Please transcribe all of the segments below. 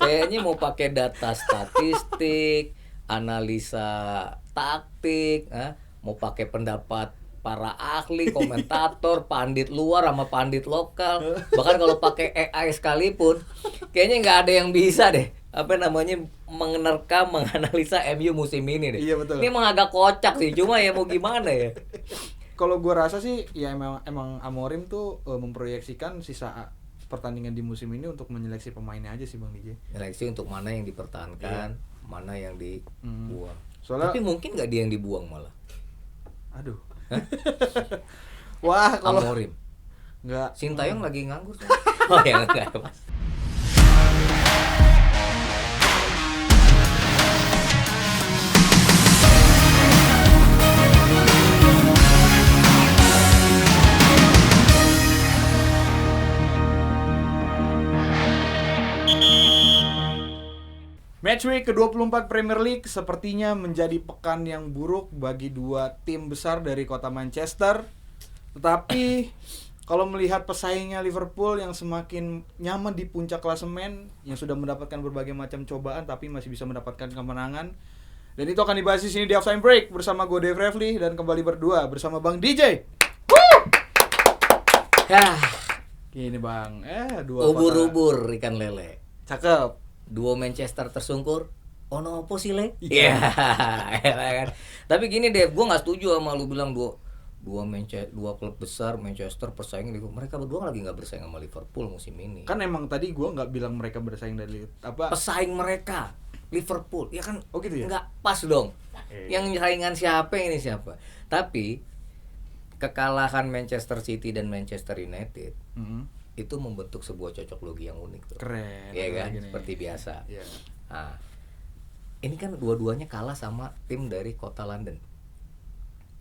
Kayaknya mau pakai data statistik, analisa taktik, mau pakai pendapat para ahli, komentator, pandit luar sama pandit lokal. Bahkan kalau pakai AI sekalipun, kayaknya nggak ada yang bisa deh. Apa namanya menganalisa MU musim ini deh. Iya, betul. Ini emang agak kocak sih, cuma ya mau gimana ya. Kalau gue rasa sih ya emang Amorim tuh memproyeksikan sisa pertandingan di musim ini untuk menyeleksi pemainnya aja sih Bang DJ. Seleksi untuk mana yang dipertahankan, mana yang dibuang. Soalnya, Tapi mungkin nggak dia yang dibuang malah. aduh. Wah, kalau Amorim. nggak Sintayong lagi nganggur. Oh ya enggak, Mas. Matchweek ke-24 Premier League sepertinya menjadi pekan yang buruk bagi dua tim besar dari kota Manchester. Tetapi kalau melihat pesaingnya Liverpool yang semakin nyaman di puncak klasemen, yang sudah mendapatkan berbagai macam cobaan tapi masih bisa mendapatkan kemenangan. Dan itu akan dibahas di sini di Halftime Break bersama gue Dave Revli dan kembali berdua bersama Bang DJ. Yah, Gini Bang, dua ubur-ubur ikan lele. cakep. Duo Manchester tersungkur. Ono apa sih le? Iya. Kan. Tapi gini deh, gue nggak setuju sama lu bilang dua klub besar Manchester persaing Liverpool. Mereka berdua lagi nggak bersaing sama Liverpool musim ini. Kan emang tadi gue nggak bilang mereka bersaing dari apa? Pesaing mereka Liverpool, ya kan? Oh gitu ya? Nggak pas dong. Yang saingan siapa ini siapa? Tapi kekalahan Manchester City dan Manchester United itu membentuk sebuah cocok logi yang unik tuh. Keren. Iya kan? Gini. Seperti biasa. Iya. Nah, ini kan dua-duanya kalah sama tim dari kota London.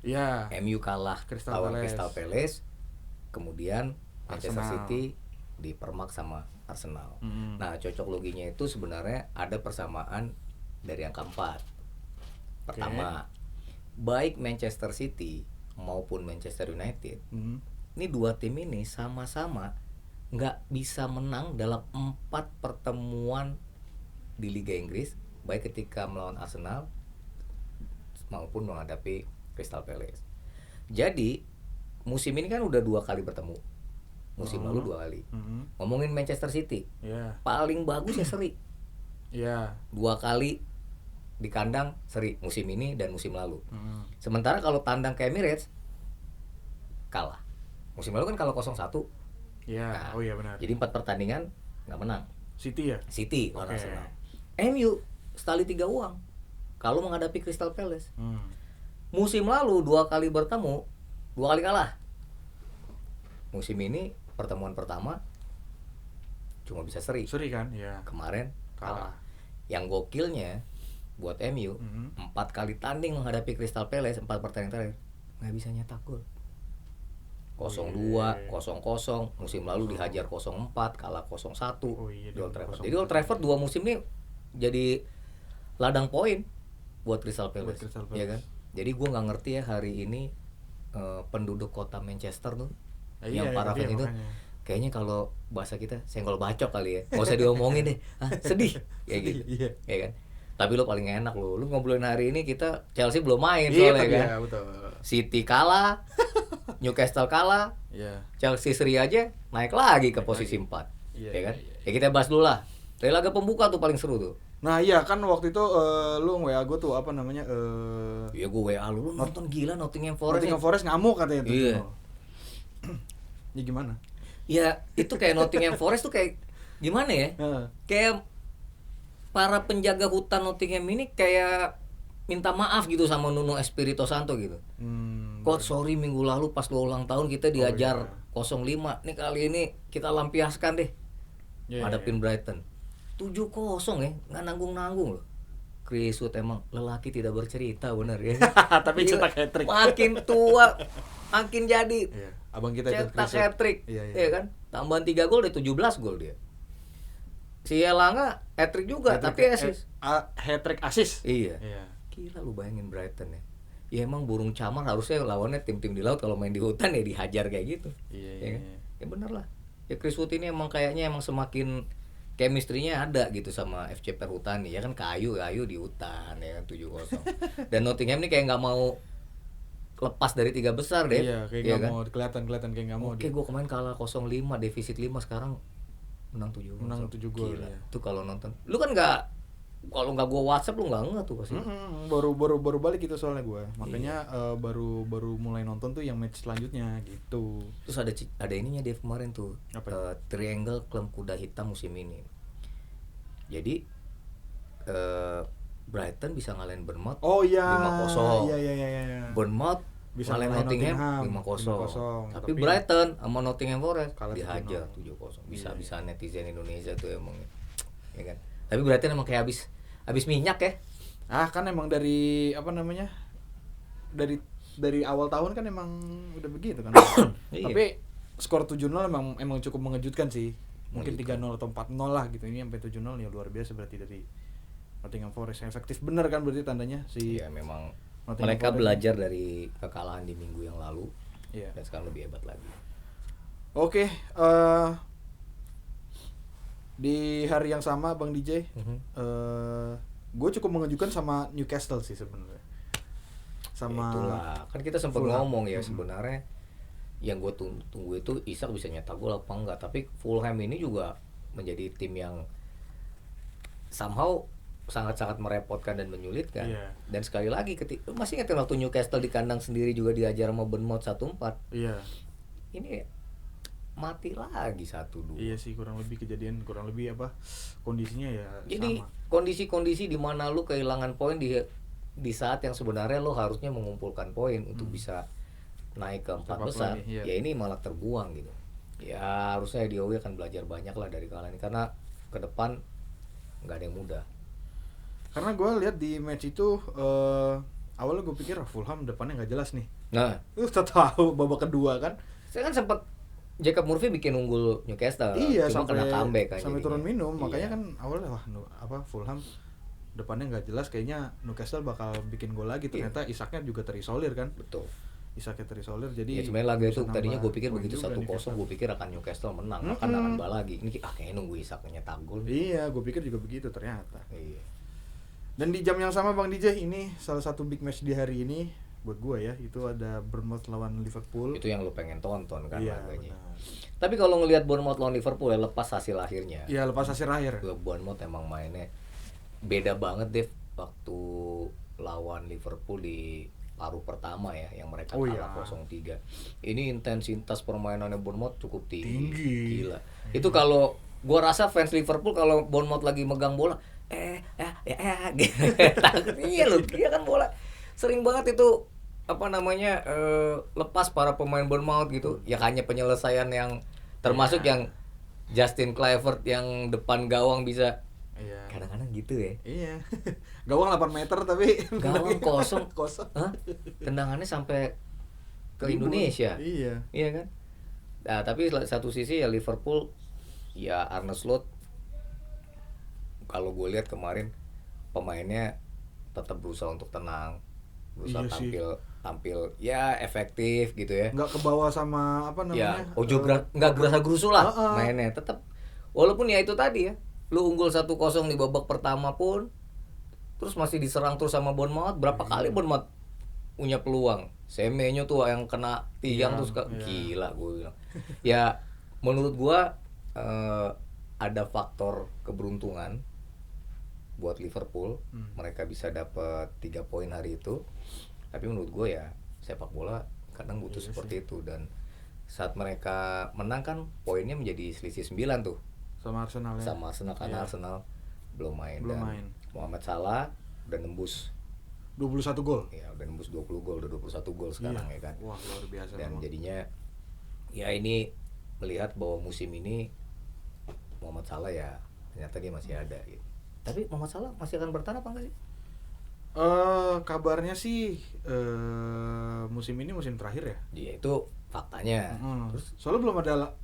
Iya. MU kalah Crystal lawan Palace. Crystal Palace. Kemudian Manchester Arsenal. City dipermak sama Arsenal. Nah, cocok loginya itu sebenarnya ada persamaan dari yang keempat. Pertama, baik Manchester City maupun Manchester United, ini dua tim ini sama-sama nggak bisa menang dalam 4 pertemuan di Liga Inggris, baik ketika melawan Arsenal maupun menghadapi Crystal Palace. Jadi musim ini kan udah 2 kali bertemu. Musim lalu 2 kali. Ngomongin Manchester City, paling bagus ya seri. 2 kali di kandang seri musim ini dan musim lalu. Sementara kalau tandang ke Emirates kalah. Musim lalu kan kalau 0-1. Iya. Nah, Oh iya benar. Jadi 4 pertandingan nggak menang. City ya? City lawan Oke. Arsenal. MU sekali 3 uang kalau menghadapi Crystal Palace. Musim lalu 2 kali bertemu, 2 kali kalah. Musim ini pertemuan pertama cuma bisa seri. Seri kan? Iya. Kemarin Kalah. kalah. Yang gokilnya buat MU 4 kali tanding menghadapi Crystal Palace, 4 pertandingan terakhir nggak bisa nyetak gol. 0-2, 0-0, musim lalu dihajar 0-4, kalah 0-1 di Old Trafford. Jadi Old Trafford 2 musim ini jadi ladang poin buat Crystal Palace, ya kan? Jadi gue nggak ngerti ya hari ini penduduk kota Manchester tuh yang para fans itu kayaknya kalau bahasa kita senggol bacok kali ya, nggak usah diomongin deh, sedih kayak gitu, ya kan? Tapi lo paling enak lo ngobrolin hari ini kita Chelsea belum main soalnya kan, Iya, betul. City kalah, Newcastle kalah, Chelsea seri aja naik lagi ke posisi 4, ya kan? Ya kita bahas dulu lah. Dari laga pembuka tuh paling seru tuh. Nah iya kan waktu itu lu WA gue tuh apa namanya Iya gue WA lu nonton gila Nottingham Forest. Nottingham Forest ngamuk katanya tuh. Iya. Ya gimana? Ya itu kayak Nottingham Forest tuh kayak gimana ya? Kayak para penjaga hutan Nottingham ini kayak minta maaf gitu sama Nuno Espirito Santo gitu. Coach sorry minggu lalu pas lo ulang tahun kita diajar 0-5. Nih kali ini kita lampiaskan deh. Hadapin Brighton 7-0 ya, nggak nanggung-nanggung loh. Chris Wood emang lelaki tidak bercerita bener ya. Tapi cetak hat-trick. Makin tua makin jadi. Iya. Abang kita itu Cetak hat-trick. Iya kan? Tambahan 3 gol udah 17 gol dia. Si Elanga hat-trick juga tapi assist. Hat-trick assist. Iya. Gila lu bayangin Brighton ya. Ya emang burung camar harusnya lawannya tim-tim di laut, kalau main di hutan ya dihajar kayak gitu. Iya. Ya bener lah. Ya Chris Wood ini emang kayaknya emang semakin chemistry-nya ada gitu sama FC Perhutani ya kan, kayu di hutan ya kan 7-0. Dan Nottingham ini kayak nggak mau lepas dari 3 besar deh. Iya, kayak iya nggak kan? mau kelihatan kayak nggak mau Oke, gue kemarin kalah 0-5, defisit 5, sekarang menang 7 gol. menang 7 gol. Gila. Ya. Itu kalau nonton. Lu kan kalau nggak gue WhatsApp lu nggak ngeh tuh pasti. Baru balik itu soalnya gue, makanya baru mulai nonton tuh yang match selanjutnya gitu. Terus ada ininya dia kemarin tuh. Apa? Triangle klub kuda hitam musim ini. Jadi Brighton bisa ngalahin Bournemouth Oh iya. 5-0. Iya. Bournemouth Bisa ngalahin ngalahin Nottingham 5-0. 5-0. Tapi Brighton sama Nottingham Forest kalah dihajar 7-0. 7-0. Iya. Bisa netizen Indonesia tuh emang. Ya kan. Tapi Brighton emang kayak habis minyak ya. Kan emang dari apa namanya? Dari awal tahun kan emang udah begitu kan. Iya. Tapi skor 7-0 emang cukup mengejutkan sih. Mungkin 3-0 atau 4-0 lah gitu. Ini sampai 7-0 ya luar biasa berarti dari Nottingham Forest. Efektif bener kan berarti tandanya si Iya, memang Nottingham mereka Forest. belajar dari kekalahan di minggu yang lalu. Iya. Dan sekarang lebih hebat lagi. Oke, di hari yang sama Bang DJ, gue cukup mengejutkan sama Newcastle sih sebenarnya. Sama Ya itulah, kan kita sempat Fulham. ngomong ya sebenarnya yang gue tunggu itu Isak bisa nyetak gol apa enggak, tapi Fulham ini juga menjadi tim yang somehow sangat-sangat merepotkan dan menyulitkan. Iya. Dan sekali lagi masih ingat waktu Newcastle di kandang sendiri juga diajar sama Bournemouth 1-4. Iya. Ini mati lagi 1-2. Iya sih, kurang lebih apa kondisinya ya Jadi sama. kondisi-kondisi di mana lu kehilangan poin di saat yang sebenarnya lu harusnya mengumpulkan poin untuk bisa naik ke 4 Cepat besar. lagi, iya. Ya ini malah terbuang gitu. Ya harusnya Diowi akan belajar banyak lah dari kalian ini, karena ke depan nggak ada yang mudah. Karena gue lihat di match itu awalnya gue pikir Fulham depannya nggak jelas nih. Nah, Tahu babak kedua kan. saya kan sempat Jacob Murphy bikin unggul Newcastle. Iya, Cuma sampai kena comeback kan sampai jadinya. turun minum. Iya. Makanya kan awalnya Fulham depannya nggak jelas, kayaknya Newcastle bakal bikin gol lagi. Ternyata Isaknya juga terisolir kan. Betul. Isaknya terisolir, jadi Ya sebenarnya laga itu bisa tadinya nambah gue pikir poin begitu juga 1-0 Newcastle. gue pikir akan Newcastle menang, akan bal lagi. Ini kayaknya nunggu Isak nyetak gol. Iya, gue pikir juga begitu ternyata. Iya. Dan di jam yang sama Bang DJ, ini salah satu big match di hari ini buat gue ya, itu ada Bournemouth lawan Liverpool. Itu yang lu pengen tonton kan Iya, laganya. benar. Tapi kalau ngelihat Bournemouth lawan Liverpool ya, lepas hasil akhirnya. Iya, lepas hasil akhir. Bournemouth emang mainnya beda banget deh waktu lawan Liverpool di paruh pertama ya, yang mereka kalah 0-3. Ini intensitas permainannya Bournemouth cukup tinggi. Gila. Itu kalau gua rasa fans Liverpool kalau Bournemouth lagi megang bola gitu. Takut. Iya loh, dia kan bola sering banget itu apa namanya lepas para pemain Bournemouth gitu. Ya hanya penyelesaian yang termasuk yang Justin Kluivert yang depan gawang bisa. Iya. Kadang-kadang gitu ya. Iya. Gawang 8 meter tapi Gawang kosong. kosong. Hah? Tendangannya sampai ke Ribut. Indonesia. Iya. Iya kan? Nah, tapi satu sisi ya Liverpool ya Arne Slot kalau gue lihat kemarin pemainnya tetap berusaha untuk tenang, berusaha Iya sih. tampil ya efektif gitu ya. Nggak kebawa sama apa Ya, namanya? nggak gerasa gerusu lah Heeh. mainnya, tetap walaupun ya itu tadi ya, lu unggul 1-0 di babak pertama pun terus masih diserang terus sama Bournemouth. Berapa kali Bournemouth punya peluang, Semenyo tuh yang kena tiang terus gila gue bilang. Ya menurut gua ada faktor keberuntungan buat Liverpool. Mereka bisa dapat 3 poin hari itu. Tapi menurut gue ya sepak bola kadang butuh seperti itu, dan saat mereka menang kan poinnya menjadi selisih 9 tuh Sama Arsenal ya. sama Arsenal, karena Arsenal belum main. Mohamed Salah udah nembus 21 gol. ya, udah nembus 20 gol, udah 21 gol sekarang ya kan. Wah, luar biasa. Dan memang. jadinya ya ini melihat bahwa musim ini Mohamed Salah ya ternyata dia masih ada gitu. Tapi Mohamed Salah masih akan bertahan apa enggak sih? Kabarnya sih musim ini musim terakhir ya. Ya itu faktanya. Terus soalnya belum ada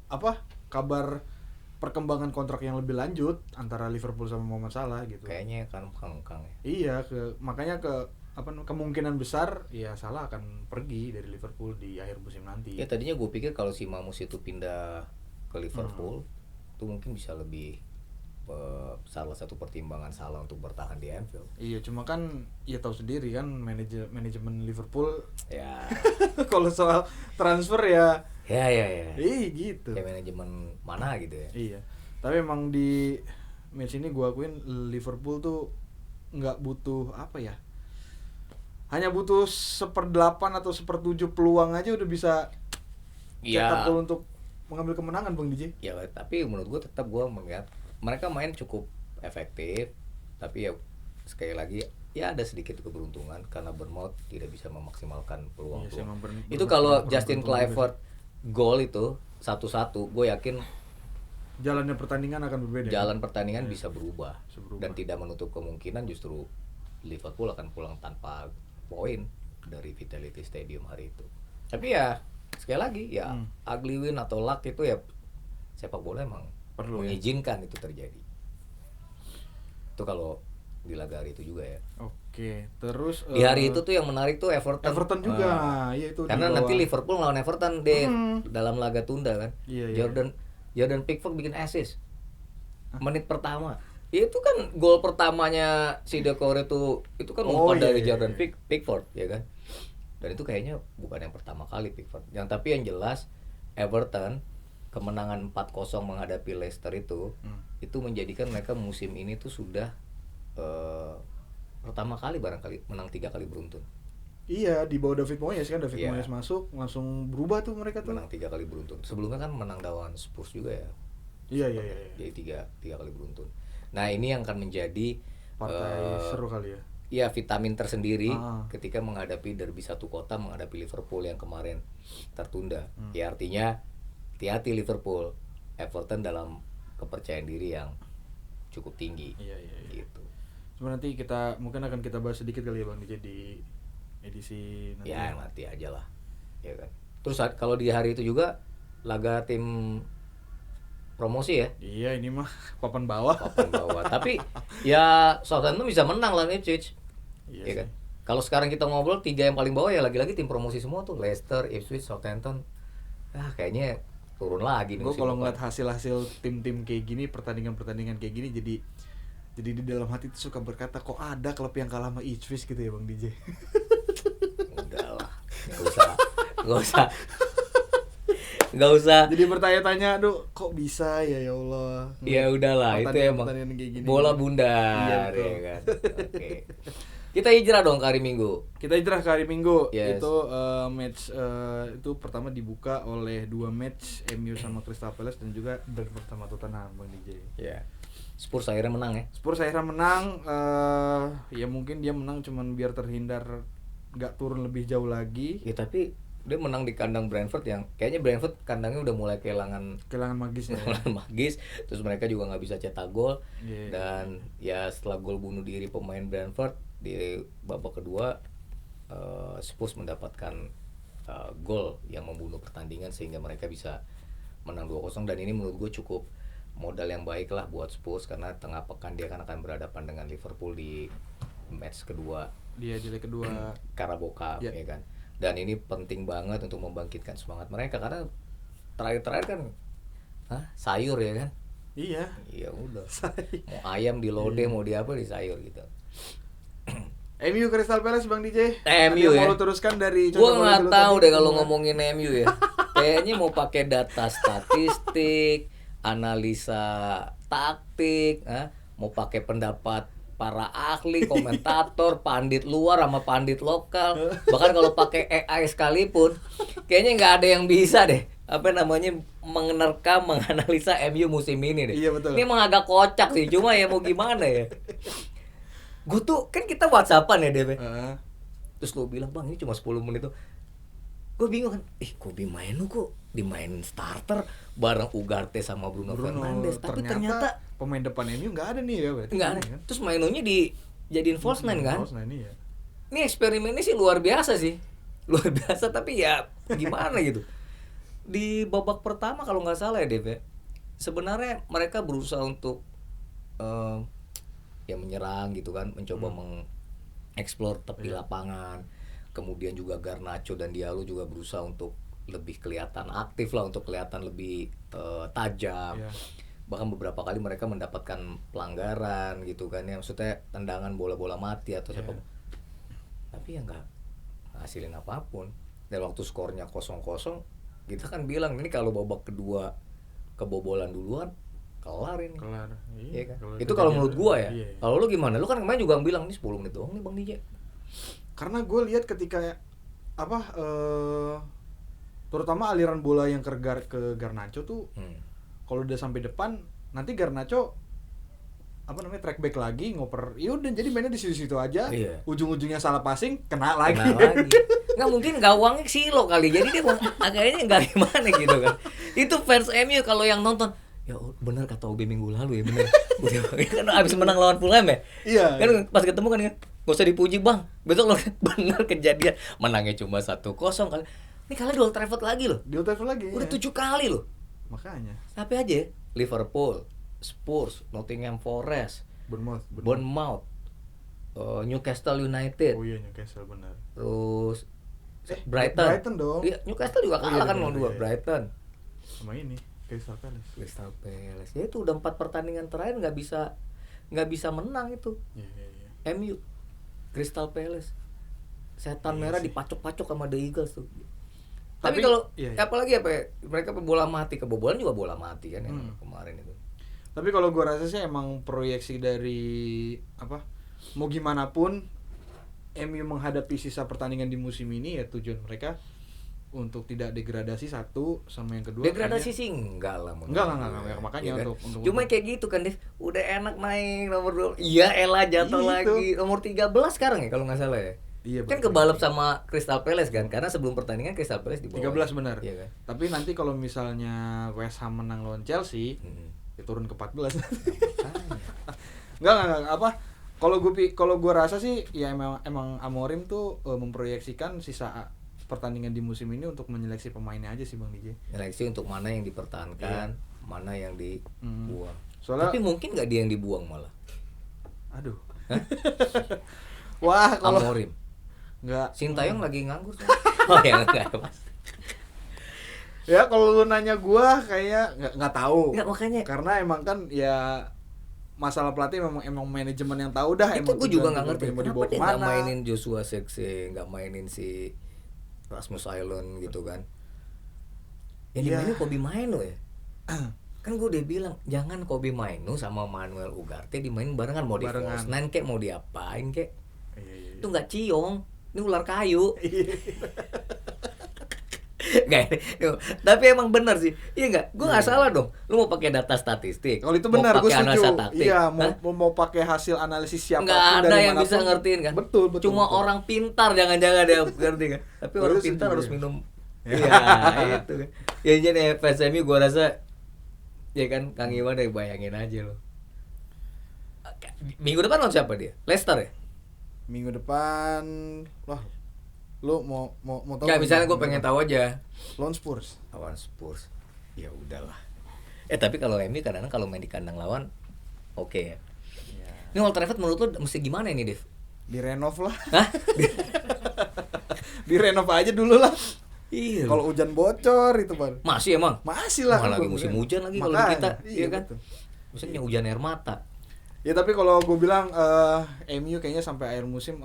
kabar perkembangan kontrak yang lebih lanjut antara Liverpool sama Mohamed Salah gitu. Kayaknya kan kengkang ya. Iya, makanya kemungkinan besar ya Salah akan pergi dari Liverpool di akhir musim nanti. Ya tadinya gue pikir kalau si Mamus itu pindah ke Liverpool tuh mungkin bisa lebih salah satu pertimbangan Salah untuk bertahan di Anfield. Iya, cuma kan ya tahu sendiri kan manajemen Liverpool Ya. kalau soal transfer ya Ya. gitu. Kayak manajemen mana gitu ya. Iya. Tapi emang di match ini gua akuin Liverpool tuh nggak butuh apa ya. Hanya butuh 1/8 atau 1/7 peluang aja udah bisa cetak gol untuk mengambil kemenangan, Bang DJ. Ya, tapi menurut gue tetap gue melihat mereka main cukup efektif, tapi ya sekali lagi ya ada sedikit keberuntungan karena Bournemouth tidak bisa memaksimalkan peluang-peluang. Itu kalau Justin Kluivert gol itu 1-1, gue yakin jalannya pertandingan akan berbeda. Jalan pertandingan bisa berubah dan tidak menutup kemungkinan justru Liverpool akan pulang tanpa poin dari Vitality Stadium hari itu. Tapi ya sekali lagi ya ugly win atau luck itu ya sepak bola emang perlu mengizinkan itu terjadi. Itu kalau di laga hari itu juga ya. Oke, terus di hari itu tuh yang menarik tuh Everton juga. Iya itu. Karena nanti Liverpool lawan Everton deh dalam laga tunda kan. Iya. Jordan Pickford bikin assist. Menit pertama. Itu kan gol pertamanya si Decore itu kan umpan dari Jordan Pickford ya kan. Dan itu kayaknya bukan yang pertama kali Pickford. Tapi yang jelas Everton kemenangan 4-0 menghadapi Leicester itu menjadikan mereka musim ini tuh sudah pertama kali barangkali menang 3 kali beruntun. Iya, di bawah David Moyes kan. Moyes masuk langsung berubah tuh mereka tuh. Menang 3 kali beruntun. Sebelumnya kan menang lawan Spurs juga ya. Iya. Jadi 3 kali beruntun. Nah, ini yang akan menjadi partai seru kali ya. Iya, vitamin tersendiri ketika menghadapi derby satu kota, menghadapi Liverpool yang kemarin tertunda. Ya artinya hati-hati Liverpool, Everton dalam kepercayaan diri yang cukup tinggi. Iya. Gitu. Cuma nanti mungkin akan kita bahas sedikit kali ya Bang DJ di edisi nanti. Ya nanti aja lah, ya kan. Terus kalau di hari itu juga laga tim promosi ya. Iya, ini mah papan bawah. Tapi ya Southampton bisa menang lah Ipswich. Iya kan. Kalau sekarang kita ngobrol 3 yang paling bawah ya lagi-lagi tim promosi semua tuh, Leicester, Ipswich, Southampton. Kayaknya turun lagi nih. Gue kalau ngeliat hasil tim-tim kayak gini, pertandingan kayak gini, jadi di dalam hati tuh suka berkata kok ada klub yang kalah sama Ipswich gitu ya Bang DJ. Udahlah, nggak usah. Jadi bertanya-tanya, aduh kok bisa ya Allah. Ya udahlah, itu emang bola bundar ya kan. Oke. Kita hijrah dong ke hari Minggu. Yes. Itu match itu pertama dibuka oleh 2 match MU sama Crystal Palace dan juga Brentford sama Tottenham Bang DJ. Ya. Spurs akhirnya menang ya. Ya mungkin dia menang cuman biar terhindar nggak turun lebih jauh lagi. Ya tapi dia menang di kandang Brentford yang kayaknya Brentford kandangnya udah mulai kehilangan magisnya. Magis. Terus mereka juga nggak bisa cetak gol. Dan ya setelah gol bunuh diri pemain Brentford di babak kedua, Spurs mendapatkan gol yang membunuh pertandingan sehingga mereka bisa menang 2-0. Dan ini menurut gue cukup modal yang baik lah buat Spurs karena tengah pekan dia akan berhadapan dengan Liverpool di match kedua. Dia di leg kedua Carabao Cup ya kan. Dan ini penting banget untuk membangkitkan semangat mereka karena terakhir kan sayur ya kan. Iya. Iya udah. Mau ayam di lodeh, mau di apa di sayur gitu. MU Crystal Palace Bang DJ. MU ya. Mau teruskan dari gua nggak tahu deh kalau ngomongin MU ya. Kayaknya mau pakai data statistik, analisa taktik, mau pakai pendapat para ahli, komentator, pandit luar sama pandit lokal. Bahkan kalau pakai AI sekalipun, kayaknya nggak ada yang bisa deh. Menganalisa MU musim ini deh. Iya betul. Ini emang agak kocak sih, cuma ya mau gimana ya. Gue tuh kan kita WhatsAppan ya DP. Terus lo bilang bang ini cuma 10 menit tuh. Gue bingung kan. Kobe Mainu kok dimainin starter bareng Ugarte sama Bruno Fernandes. Tapi ternyata pemain depan MU nggak ada nih ya berarti. Nggak ada. Kan? Terus Mainunya dijadiin false nine kan. Iya. Ini eksperimennya sih luar biasa sih. Luar biasa tapi ya gimana gitu. Di babak pertama kalau nggak salah ya DP. Sebenarnya mereka berusaha untuk ya menyerang gitu kan, mencoba mengeksplor tepi lapangan. Kemudian juga Garnacho dan Diallo juga berusaha untuk lebih kelihatan aktif lah, untuk kelihatan lebih tajam. bahkan beberapa kali mereka mendapatkan pelanggaran gitu kan ya, maksudnya tendangan bola-bola mati atau siapa, tapi ya nggak hasilin apapun. Dan waktu skornya 0-0, kita kan bilang ini kalau babak kedua kebobolan duluan kelar ini. Kelar. Iya kan? Itu kalau menurut gua ya. Iya. Kalau lu gimana? Lu kan kemarin juga bilang ini 10 menit doang nih Bang DJ. Karena gue lihat ketika terutama aliran bola yang ke Garnacho tuh kalau udah sampai depan nanti Garnacho track back lagi ngoper, yaudah jadi mainnya di situ-situ aja. Iya. Ujung-ujungnya salah passing kena lagi. Nggak mungkin gawangnya Silo kali, jadi dia agaknya nggak gimana gitu kan. Itu fans MU kalau yang nonton, ya bener kata OB minggu lalu ya bener. Kan abis menang lawan Fulham ya. Iya. Kan pas ketemu kan gak usah dipuji Bang, besok lo bener kejadian menangnya cuma 1-0 kali. Ini kalian di Old Trafford lagi loh. Di Old Trafford lagi. Udah ya. 7 kali loh. Makanya. Tapi aja ya, Liverpool, Spurs, Nottingham Forest, Bournemouth, Newcastle United. Oh iya, Newcastle benar. Terus Brighton. Brighton dong. Iya, Newcastle juga kalah kan lawan 2 Brighton. Sama ini Crystal Palace. Ya itu udah 4 pertandingan terakhir nggak bisa menang itu. Iya. MU, Crystal Palace, setan merah dipacok-pacok sama The Eagles tuh. Tapi kalau apalagi mereka bola mati, kebobolan juga bola mati kan yang kemarin itu. Tapi kalau gua rasa sih emang proyeksi dari mau gimana pun MU menghadapi sisa pertandingan di musim ini ya tujuan mereka untuk tidak degradasi satu, sama yang kedua degradasi sih enggak lah enggak makanya ya kan? untuk Cuma kayak gitu kan Dev, udah enak naik nomor 2. Iya elah jatuh lagi nomor 13 sekarang ya kalau nggak salah ya. Iya, kan kebalap sama Crystal Palace kan, karena sebelum pertandingan Crystal Palace di bawah 13 benar. Iya kan? Tapi nanti kalau misalnya West Ham menang lawan Chelsea ya turun ke 14. Enggak kalau gua rasa sih ya emang Amorim tuh memproyeksikan sisa pertandingan di musim ini untuk menyeleksi pemainnya aja sih Bang DJ. Seleksi untuk mana yang dipertahankan, mana yang dibuang. Soalnya, tapi mungkin nggak dia yang dibuang malah. Aduh. Wah, kalau Amorim. Enggak. Sintayong lagi nganggur. Oh ya enggak, Mas. Ya kalau lu nanya gua kayak enggak tahu. Enggak, makanya. Karena emang kan ya masalah pelatih emang manajemen yang tahu dah. Itu gue juga nggak ngerti kenapa dia nggak mainin Joshua Zirkzee, nggak mainin si Rasmus Højlund gitu kan. Yang dimainin Kobbie Mainoo ya. Kan gue udah bilang jangan Kobbie Mainoo sama Manuel Ugarte dimainin barengan, mau di false nine kek, mau diapain kek. Itu nggak ciong, ini ular kayu. Nggak, tapi emang benar sih, iya nggak? Gue nggak salah dong. Lu mau pakai data statistik? Kalau itu benar, gue setuju. Iya, mau pakai hasil analisis siapapun nggak ada dari yang bisa ngertiin kan? Betul. Cuma orang pintar jangan-jangan dia ngerti kan? Tapi orang pintar harus minum. Iya, itu kan. Ya jadi fans MU gue rasa, ya kan Kang Iwan deh, bayangin aja lo. Minggu depan lawan siapa dia? Leicester ya? Minggu depan, wah. Lu mau tahu? Ya misalnya gue pengen tahu aja. Lawan Spurs. Lawan Spurs. Ya udahlah. Tapi kalau MU kadang-kadang kalau main di kandang lawan oke ya. Ini Old Trafford menurut lu mesti gimana ini, Dev? Direnov lah. Hah? Direnov aja dulu lah. Iya. Kalau hujan bocor itu, Bang. Masih emang? Masih lah. Lagi musim hujan lagi kalau kita, iya kan? Maksudnya hujan air mata. Ya tapi kalau gue bilang MU kayaknya sampai akhir musim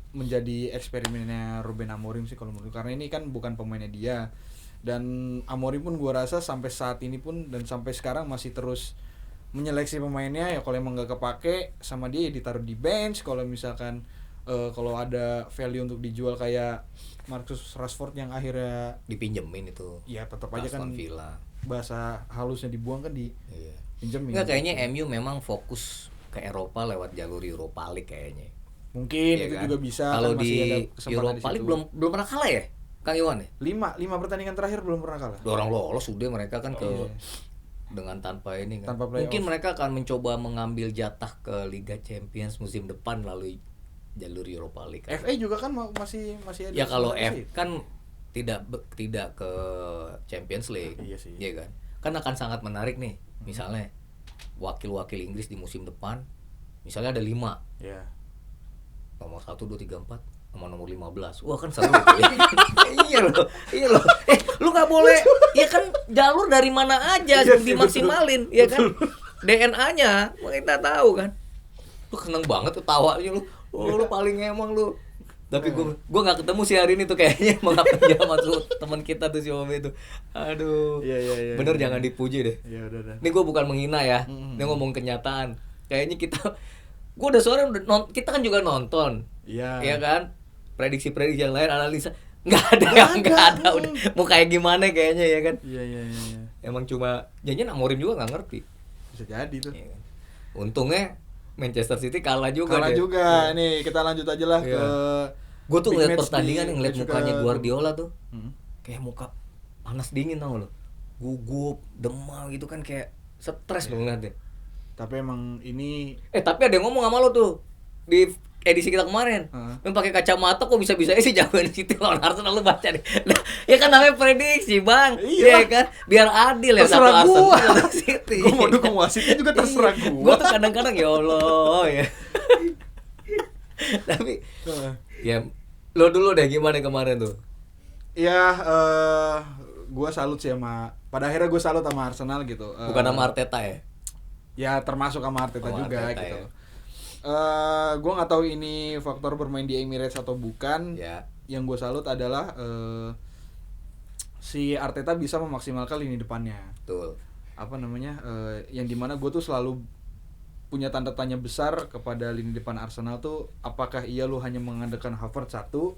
menjadi eksperimennya Ruben Amorim sih kalau menurut, karena ini kan bukan pemainnya dia, dan Amorim pun gue rasa sampai saat ini pun dan sampai sekarang masih terus menyeleksi pemainnya. Ya kalau emang nggak kepake sama dia ya ditaruh di bench. Kalau misalkan kalau ada value untuk dijual kayak Marcus Rashford yang akhirnya dipinjemin itu, ya tetap aja kan Villa. Bahasa halusnya dibuang kan pinjemin. Nggak, kayaknya MU memang fokus ke Eropa lewat jalur Europa League kayaknya. Mungkin ya itu kan? Juga bisa. Kalau kan di Europa League belum pernah kalah ya, Kang Iwan ya? 5 pertandingan terakhir belum pernah kalah. Orang lolos sudah mereka kan dengan tanpa ini kan. Tanpa mungkin mereka akan mencoba mengambil jatah ke Liga Champions musim depan melalui jalur Europa League. FA juga kan masih ada. Ya kalau kan tidak ke Champions League. Iya sih. Iya kan? Kan akan sangat menarik nih. Misalnya wakil-wakil Inggris di musim depan misalnya ada 5. Iya. Nomor 1, 2, 3, 4, 5 sama nomor 15. Wah kan seru itu ya. Iya loh. Lu nggak boleh, ya kan jalur dari mana aja dimaksimalin, ya kan? DNA-nya kita tahu kan. Lu seneng banget tuh tawanya lu. Lu paling emang lu. Tapi gue nggak ketemu sih hari ini tuh kayaknya mengapa masuk teman kita tuh si Ome itu. Aduh. Iya. Bener jangan dipuji deh. Iya udah. Ini gue bukan menghina ya. Ini ngomong kenyataan. Kayaknya gue udah sore kita kan juga nonton. Iya. Iya kan? Prediksi-prediksi yang lain, analisa nggak ada. Udah mau kayak gimana kayaknya ya kan? Iya. Emang cuma janjian Amorim juga nggak ngerti. Bisa jadi tuh. Iya kan? Untungnya Manchester City kalah juga. Iya. Nih kita lanjut aja lah ke. Gue tuh big ngeliat match pertandingan di yang ngeliat Liga mukanya Group. Guardiola tuh, kayak muka panas dingin tau lo, gugup, demam gitu kan, kayak stres lo ngeliatnya. Tapi emang ini Tapi ada yang ngomong sama lo tuh di edisi kita kemarin, yang pakai kacamata kok bisa-bisa sih jagoan City lawan Arsenal, lu baca deh. Nah, ya kan namanya prediksi bang, Iya kan, biar adil ya satu terserah Arsenal gua. satu City. Gue mau dukung wasitnya juga terserah Iya. gua. Gua tuh kadang-kadang ya Allah ya. Tapi ya lo dulu deh gimana kemarin tuh? Ya, gue salut sih pada akhirnya gue salut sama Arsenal gitu. Bukan sama Arteta ya? Ya termasuk sama Arteta Sama juga Arteta, gitu. ya. Gue nggak tahu ini faktor bermain di Emirates atau bukan. Ya. Yang gue salut adalah si Arteta bisa memaksimalkan lini depannya. Betul. Apa namanya? Yang dimana gue tuh selalu punya tanda tanya besar kepada lini depan Arsenal tuh, apakah ia lu hanya mengandalkan Havertz satu,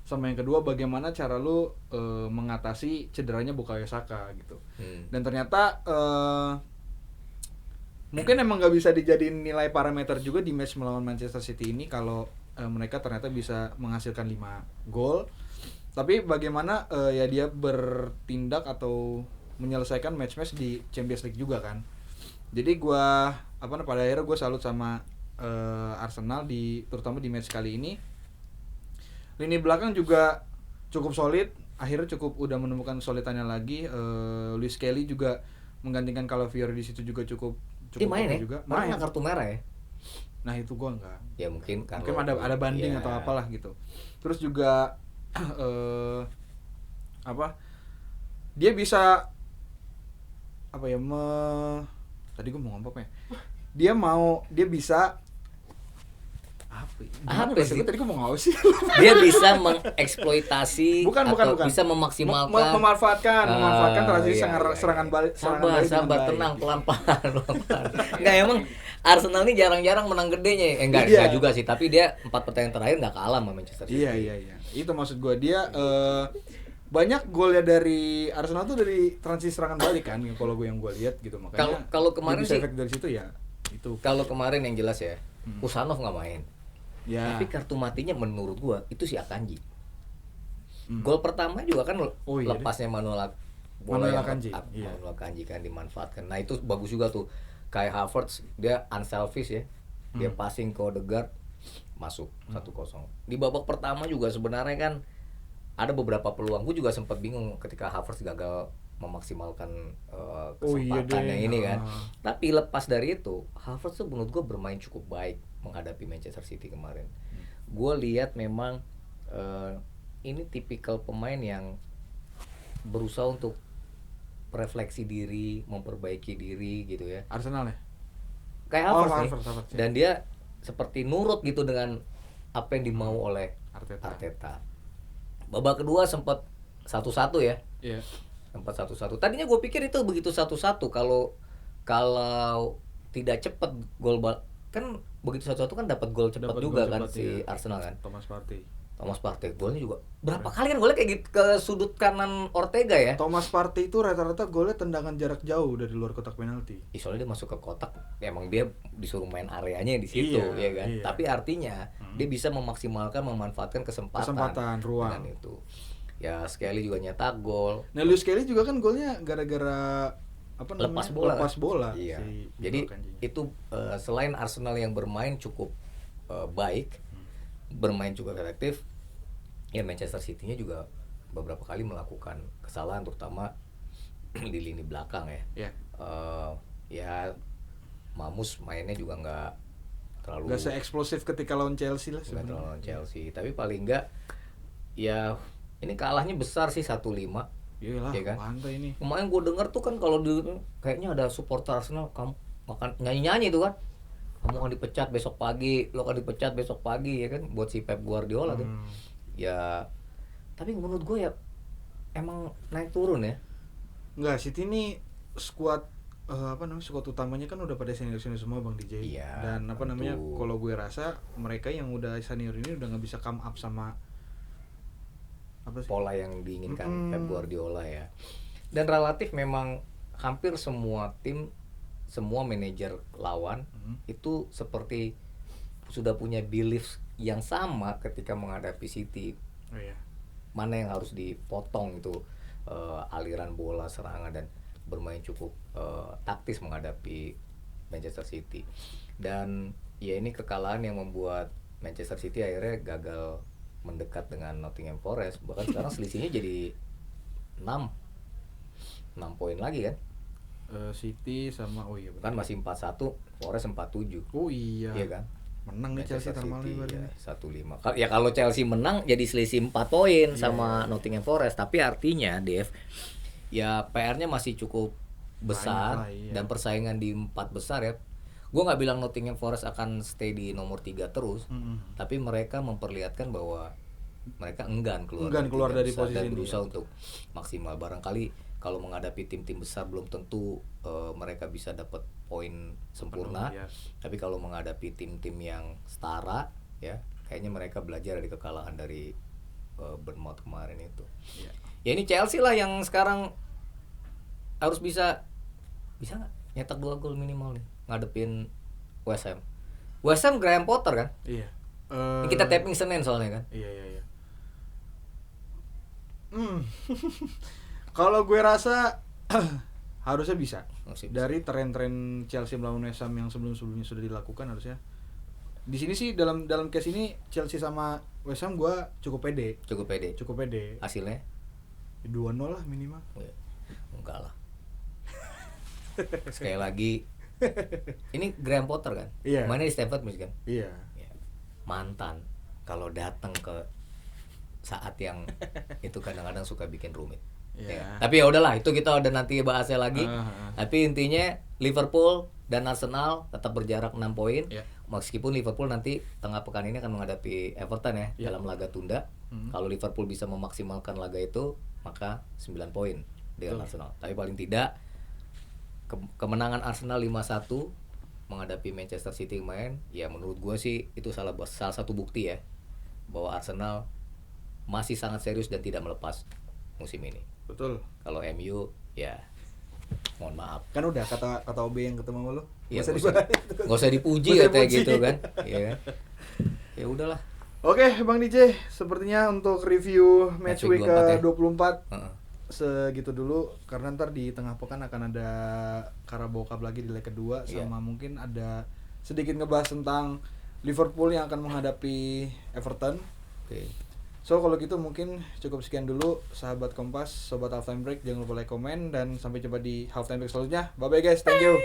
sama yang kedua bagaimana cara lu mengatasi cederanya Bukayo Saka gitu. Dan ternyata mungkin emang nggak bisa dijadiin nilai parameter juga di match melawan Manchester City ini kalau mereka ternyata bisa menghasilkan 5 gol. Tapi bagaimana ya dia bertindak atau menyelesaikan match-match di Champions League juga kan. Jadi pada akhirnya gue salut sama Arsenal terutama di match kali ini. Lini belakang juga cukup solid, akhirnya udah menemukan kesulitannya lagi. Luis Kelly juga menggantikan Calafiori di situ juga cukup Dia main ya? juga. Main kartu merah ya? Nah itu gue enggak. Ya mungkin Ada banding atau apalah gitu. Terus juga dia bisa tadi gue mau ngomong apa ya? Dia bisa apa sih? Tadi gue mau ngomong sih. Dia bisa mengeksploitasi bukan. bisa memaksimalkan memanfaatkan transaksi iya. serangan balik. Sabar, tenang, pelan-pelan. Enggak, emang Arsenal ini jarang-jarang menang gedenya. Enggak juga sih, tapi dia 4 pertandingan terakhir enggak kalah sama Manchester City. Iya. Itu maksud gue, dia banyak golnya dari Arsenal tuh dari transisi serangan balik kan, kalau yang gue lihat gitu. Makanya kalau kemarin bisa sih efek dari situ ya itu. Kalau kemarin yang jelas ya, Usanov nggak main. Ya. Tapi kartu matinya menurut gua itu si Akanji. Gol pertama juga kan lepasnya Manuel Akanji. Manuel Akanji kan dimanfaatkan. Nah itu bagus juga tuh. Kayak Havertz dia unselfish ya. Dia passing ke Odegaard masuk 1-0. Di babak pertama juga sebenarnya kan ada beberapa peluang. Gua juga sempat bingung ketika Havertz gagal memaksimalkan kesempatannya ini kan. Tapi lepas dari itu, Havertz tuh menurut gue bermain cukup baik menghadapi Manchester City kemarin. Gue lihat memang ini tipikal pemain yang berusaha untuk refleksi diri, memperbaiki diri gitu ya. Arsenal ya? Kayak Havertz nih. Dan dia seperti nurut gitu dengan apa yang dimau oleh Arteta. Babak kedua sempat 1-1 ya. Iya. Sempat 1-1. Tadinya gue pikir itu begitu 1-1 kalau tidak cepat gol kan begitu 1-1 kan dapat gol cepat juga kan si Arsenal kan. Thomas Partey Golnya juga berapa kali kan golnya kayak gitu ke sudut kanan Ortega ya. Thomas Partey itu rata-rata golnya tendangan jarak jauh dari luar kotak penalti. Soalnya dia masuk ke kotak, emang dia disuruh main areanya di situ ya kan. Iya. Tapi artinya dia bisa memanfaatkan kesempatan ruang dengan itu. Ya Skelly juga nyetak gol. Nah Luis Kelly juga kan golnya gara-gara lepas bola. Iya. Jadi itu selain Arsenal yang bermain cukup baik, bermain juga efektif, ya Manchester City-nya juga beberapa kali melakukan kesalahan terutama di lini belakang ya. Yeah. Ya Mamus mainnya juga nggak terlalu Gak se-eksplosif ketika lawan Chelsea lah nggak sebenarnya. terlalu lawan Chelsea, tapi paling enggak ya ini kalahnya besar sih 1-5. Iyalah, Ya kan? pantai ini. Kemarin gue denger tuh kan kalau kayaknya ada supporter Arsenal kamu makan nyanyi-nyanyi tuh kan. Kamu akan dipecat besok pagi, lo akan dipecat besok pagi ya kan buat si Pep Guardiola tuh. Ya tapi menurut gue ya emang naik turun ya. Enggak, City ini skuad skuad utamanya kan udah pada senior semua Bang DJ. Iya, Dan apa tentu. namanya, kalau gue rasa mereka yang udah senior ini udah nggak bisa come up sama apa sih? Pola yang diinginkan Pep Guardiola ya. Dan relatif memang hampir semua tim, semua manajer lawan itu seperti sudah punya belief yang sama ketika menghadapi City. Oh iya. Mana yang harus dipotong itu aliran bola serangan dan bermain cukup taktis menghadapi Manchester City. Dan ya ini kekalahan yang membuat Manchester City akhirnya gagal mendekat dengan Nottingham Forest. Bahkan sekarang selisihnya jadi 6 poin lagi kan. City sama Kan masih 4-1, Forest 4-7. Oh iya. Iya kan? Menang nih Chelsea Manchester termal City, nih ya, 1-5. Ya kalau Chelsea menang jadi selisih 4 poin sama Nottingham Forest, tapi artinya Dev ya PR-nya masih cukup besar. Banyak lah, iya. Dan persaingan di 4 besar ya. Gua nggak bilang Nottingham Forest akan stay di nomor 3 terus, tapi mereka memperlihatkan bahwa mereka enggan keluar dari tiga besar posisi dan ini, berusaha ya. untuk maksimal. Barangkali kalau menghadapi tim-tim besar belum tentu mereka bisa dapat poin sempurna. Penuh, ya. Tapi kalau menghadapi tim-tim yang setara ya, kayaknya mereka belajar dari kekalahan dari Bournemouth kemarin itu. Iya. Ya ini Chelsea lah yang sekarang harus bisa nggak nyetak 2 gol minimal nih ngadepin West Ham. West Ham Graham Potter kan? Iya. Ini kita tapping Senin soalnya kan. Iya. Kalau gue rasa harusnya bisa. Masih bisa. Dari tren-tren Chelsea melawan West Ham yang sebelum-sebelumnya sudah dilakukan harusnya. Di sini sih dalam case ini Chelsea sama West Ham gue cukup pede. Cukup pede. Hasilnya 2-0 lah minimal. ya, enggak lah. Sekali lagi ini Graham Potter kan? Iya. Mainnya di Stamford Bridge kan? Iya. Ya. Mantan kalau datang ke saat yang itu kadang-kadang suka bikin rumit. Iya. Ya kan? Tapi ya udahlah, itu kita udah nanti bahasnya lagi. Tapi intinya Liverpool dan Arsenal tetap berjarak 6 poin. Iya. Meskipun Liverpool nanti tengah pekan ini akan menghadapi Everton ya Iya. dalam laga tunda. Kalau Liverpool bisa memaksimalkan laga itu, maka 9 poin dengan Arsenal. Tapi paling tidak kemenangan Arsenal 5-1 menghadapi Manchester City kemarin, ya menurut gue sih itu salah satu bukti ya bahwa Arsenal masih sangat serius dan tidak melepas musim ini. Betul. Kalau MU ya mohon maaf. Kan udah kata OB yang ketemu sama lo. Ya, Nggak nggak usah dipuji Nggak usah katanya dipuji. gitu kan. Ya. Ya udahlah. Oke, Bang DJ, sepertinya untuk review match week 24 ya. ke-24 Heeh. segitu dulu, karena ntar di tengah pekan akan ada Carabao Cup lagi di leg kedua, Iya. sama mungkin ada sedikit ngebahas tentang Liverpool yang akan menghadapi Everton. Oke. So kalau gitu mungkin cukup sekian dulu sahabat Kompas, sobat halftime break, jangan lupa like, komen, dan sampai jumpa di halftime break selanjutnya. Bye bye guys, thank you.